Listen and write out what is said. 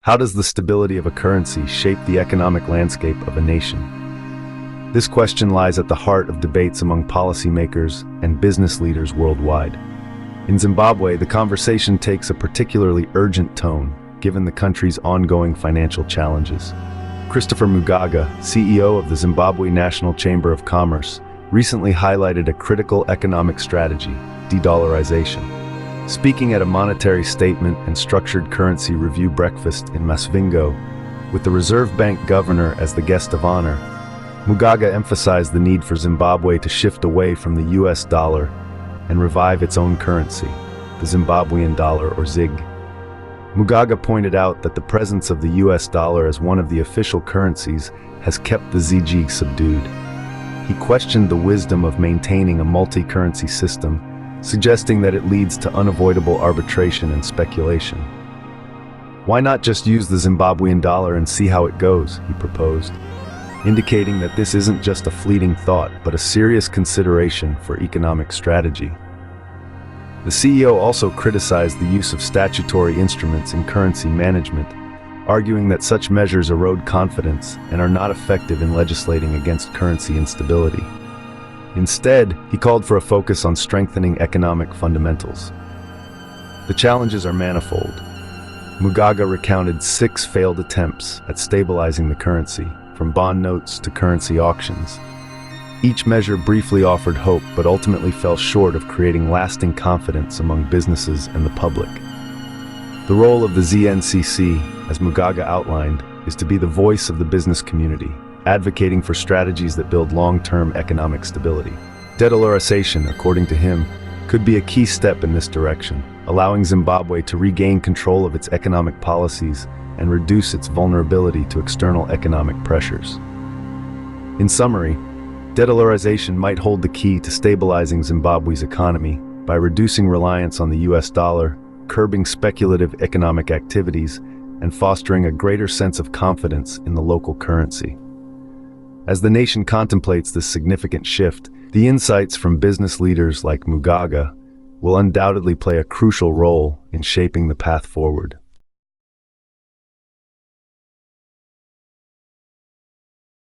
How does the stability of a currency shape the economic landscape of a nation? This question lies at the heart of debates among policymakers and business leaders worldwide. In Zimbabwe, the conversation takes a particularly urgent tone, given the country's ongoing financial challenges. Christopher Mugaga, CEO of the Zimbabwe National Chamber of Commerce, recently highlighted a critical economic strategy: de-dollarization. Speaking at a monetary statement and structured currency review breakfast in Masvingo, with the Reserve Bank governor as the guest of honor, Mugaga emphasized the need for Zimbabwe to shift away from the US dollar and revive its own currency, the Zimbabwean dollar or ZiG. Mugaga pointed out that the presence of the US dollar as one of the official currencies has kept the ZiG subdued. He questioned the wisdom of maintaining a multi-currency system, suggesting that it leads to unavoidable arbitration and speculation. Why not just use the Zimbabwean dollar and see how it goes, he proposed, indicating that this isn't just a fleeting thought, but a serious consideration for economic strategy. The CEO also criticized the use of statutory instruments in currency management, arguing that such measures erode confidence and are not effective in legislating against currency instability. Instead, he called for a focus on strengthening economic fundamentals. The challenges are manifold. Mugaga recounted 6 failed attempts at stabilizing the currency, from bond notes to currency auctions. Each measure briefly offered hope, but ultimately fell short of creating lasting confidence among businesses and the public. The role of the ZNCC, as Mugaga outlined, is to be the voice of the business community, advocating for strategies that build long-term economic stability. De-dollarization, according to him, could be a key step in this direction, allowing Zimbabwe to regain control of its economic policies and reduce its vulnerability to external economic pressures. In summary, de-dollarization might hold the key to stabilizing Zimbabwe's economy by reducing reliance on the US dollar, curbing speculative economic activities, and fostering a greater sense of confidence in the local currency. As the nation contemplates this significant shift, the insights from business leaders like Mugaga will undoubtedly play a crucial role in shaping the path forward.